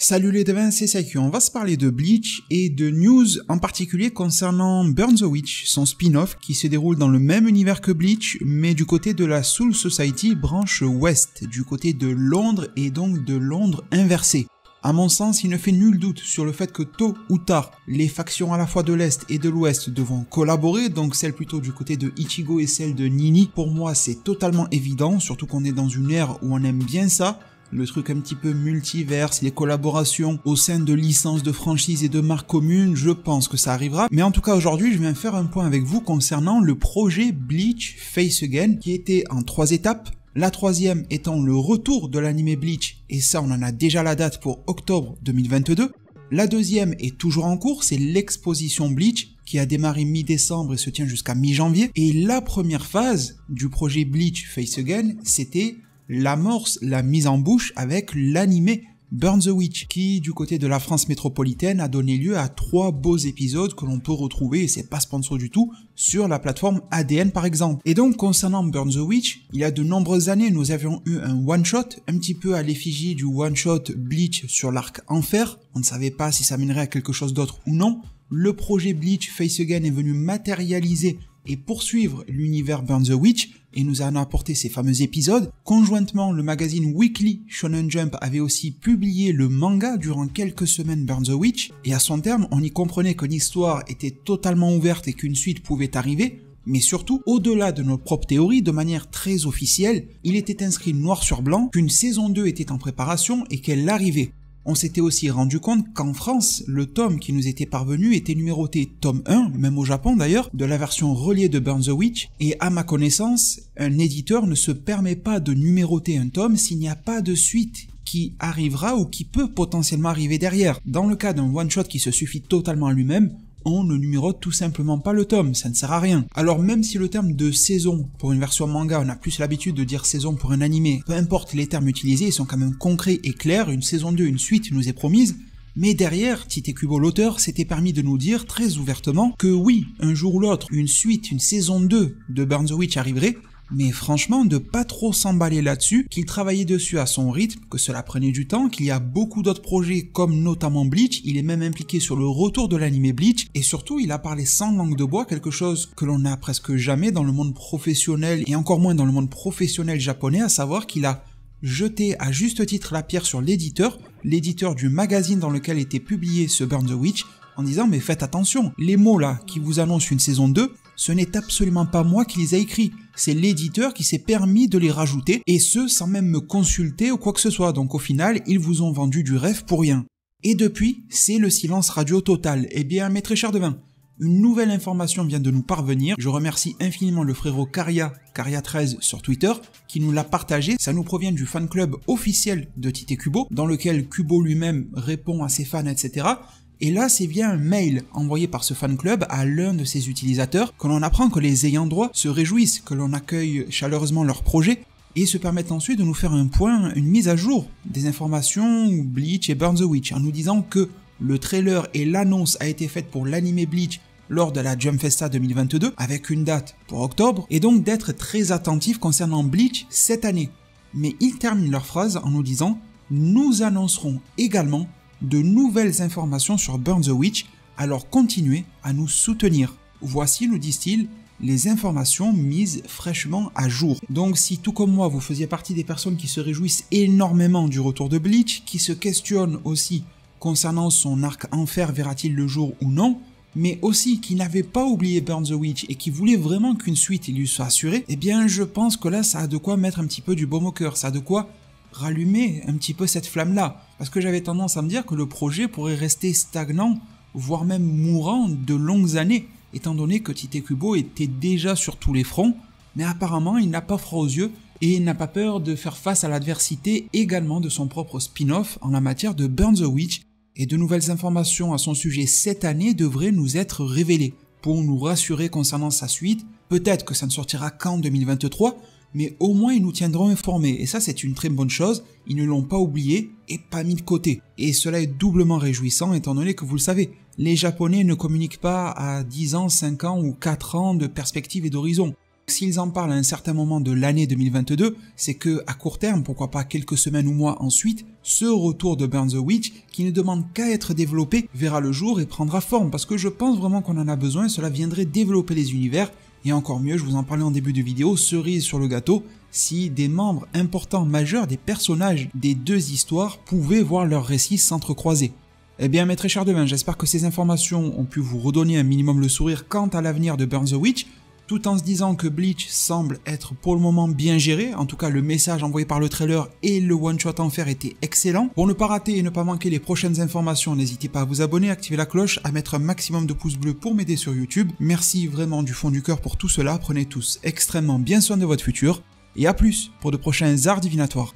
Salut les devins, c'est Saikyu. On va se parler de Bleach et de news en particulier concernant Burn the Witch, son spin-off qui se déroule dans le même univers que Bleach, mais du côté de la Soul Society branche ouest, du côté de Londres et donc de Londres inversé. À mon sens, il ne fait nul doute sur le fait que tôt ou tard, les factions à la fois de l'Est et de l'Ouest devront collaborer, donc celle plutôt du côté de Ichigo et celle de Nini. Pour moi, c'est totalement évident, surtout qu'on est dans une ère où on aime bien ça. Le truc un petit peu multiverse, les collaborations au sein de licences, de franchises et de marques communes, je pense que ça arrivera. Mais en tout cas aujourd'hui, je viens faire un point avec vous concernant le projet Bleach Face Again qui était en 3 étapes. La troisième étant le retour de l'anime Bleach, et ça on en a déjà la date pour octobre 2022. La deuxième est toujours en cours, c'est l'exposition Bleach qui a démarré mi-décembre et se tient jusqu'à mi-janvier. Et la première phase du projet Bleach Face Again, c'était l'amorce, la mise en bouche avec l'animé Burn the Witch, qui du côté de la France métropolitaine a donné lieu à 3 beaux épisodes que l'on peut retrouver, et c'est pas sponsor du tout, sur la plateforme ADN par exemple. Et donc concernant Burn the Witch, il y a de nombreuses années nous avions eu un one-shot, un petit peu à l'effigie du one-shot Bleach sur l'arc Enfer, on ne savait pas si ça mènerait à quelque chose d'autre ou non. Le projet Bleach Face Again est venu matérialiser et poursuivre l'univers Burn the Witch et nous en a apporté ces fameux épisodes. Conjointement, le magazine Weekly Shonen Jump avait aussi publié le manga durant quelques semaines Burn the Witch, et à son terme, on y comprenait que l'histoire était totalement ouverte et qu'une suite pouvait arriver, mais surtout, au-delà de nos propres théories, de manière très officielle, il était inscrit noir sur blanc qu'une saison 2 était en préparation et qu'elle arrivait. On s'était aussi rendu compte qu'en France, le tome qui nous était parvenu était numéroté tome 1, même au Japon d'ailleurs, de la version reliée de Burn the Witch, et à ma connaissance, un éditeur ne se permet pas de numéroter un tome s'il n'y a pas de suite qui arrivera ou qui peut potentiellement arriver derrière. Dans le cas d'un one-shot qui se suffit totalement à lui-même, on ne numérote tout simplement pas le tome, ça ne sert à rien. Alors même si le terme de saison pour une version manga, on a plus l'habitude de dire saison pour un animé, peu importe les termes utilisés, ils sont quand même concrets et clairs, une saison 2, une suite nous est promise, mais derrière, Tite Kubo l'auteur s'était permis de nous dire très ouvertement que oui, un jour ou l'autre, une suite, une saison 2 de Burn the Witch arriverait, mais franchement de pas trop s'emballer là-dessus, qu'il travaillait dessus à son rythme, que cela prenait du temps, qu'il y a beaucoup d'autres projets comme notamment Bleach, il est même impliqué sur le retour de l'anime Bleach, et surtout il a parlé sans langue de bois, quelque chose que l'on n'a presque jamais dans le monde professionnel, et encore moins dans le monde professionnel japonais, à savoir qu'il a jeté à juste titre la pierre sur l'éditeur du magazine dans lequel était publié ce Burn the Witch, en disant mais faites attention, les mots là qui vous annoncent une saison 2, ce n'est absolument pas moi qui les ai écrits, c'est l'éditeur qui s'est permis de les rajouter, et ce sans même me consulter ou quoi que ce soit, donc au final ils vous ont vendu du rêve pour rien. Et depuis, c'est le silence radio total. Eh bien mes très chers devins, une nouvelle information vient de nous parvenir, je remercie infiniment le frérot Caria13 sur Twitter, qui nous l'a partagé, ça nous provient du fan club officiel de Tite Kubo, dans lequel Kubo lui-même répond à ses fans, etc., et là, c'est via un mail envoyé par ce fan club à l'un de ses utilisateurs que l'on apprend que les ayants droit se réjouissent que l'on accueille chaleureusement leur projet et se permettent ensuite de nous faire un point, une mise à jour des informations Bleach et Burn the Witch en nous disant que le trailer et l'annonce a été faite pour l'anime Bleach lors de la Jump Festa 2022 avec une date pour octobre et donc d'être très attentif concernant Bleach cette année. Mais ils terminent leur phrase en nous disant « Nous annoncerons également de nouvelles informations sur Burn the Witch, alors continuez à nous soutenir. Voici, nous disent-ils, les informations mises fraîchement à jour. » Donc si tout comme moi vous faisiez partie des personnes qui se réjouissent énormément du retour de Bleach, qui se questionnent aussi concernant son arc Enfer verra-t-il le jour ou non, mais aussi qui n'avaient pas oublié Burn the Witch et qui voulaient vraiment qu'une suite lui soit assurée, eh bien je pense que là ça a de quoi mettre un petit peu du baume au cœur, ça a de quoi rallumer un petit peu cette flamme-là. Parce que j'avais tendance à me dire que le projet pourrait rester stagnant, voire même mourant de longues années, étant donné que Tite Kubo était déjà sur tous les fronts, mais apparemment il n'a pas froid aux yeux et il n'a pas peur de faire face à l'adversité également de son propre spin-off en la matière de Burn the Witch, et de nouvelles informations à son sujet cette année devraient nous être révélées, pour nous rassurer concernant sa suite. Peut-être que ça ne sortira qu'en 2023, mais au moins ils nous tiendront informés, et ça c'est une très bonne chose, ils ne l'ont pas oublié et pas mis de côté. Et cela est doublement réjouissant étant donné que vous le savez, les Japonais ne communiquent pas à 10 ans, 5 ans ou 4 ans de perspective et d'horizon. S'ils en parlent à un certain moment de l'année 2022, c'est que à court terme, pourquoi pas quelques semaines ou mois ensuite, ce retour de Burn the Witch, qui ne demande qu'à être développé, verra le jour et prendra forme, parce que je pense vraiment qu'on en a besoin, cela viendrait développer les univers, et encore mieux, je vous en parlais en début de vidéo, cerise sur le gâteau, si des membres importants majeurs des personnages des deux histoires pouvaient voir leurs récits s'entrecroiser. Eh bien mes très chers devins, j'espère que ces informations ont pu vous redonner un minimum le sourire quant à l'avenir de Burn the Witch, tout en se disant que Bleach semble être pour le moment bien géré, en tout cas le message envoyé par le trailer et le one-shot en fer était excellent. Pour ne pas rater et ne pas manquer les prochaines informations, n'hésitez pas à vous abonner, activer la cloche, à mettre un maximum de pouces bleus pour m'aider sur YouTube. Merci vraiment du fond du cœur pour tout cela, prenez tous extrêmement bien soin de votre futur, et à plus pour de prochains arts divinatoires.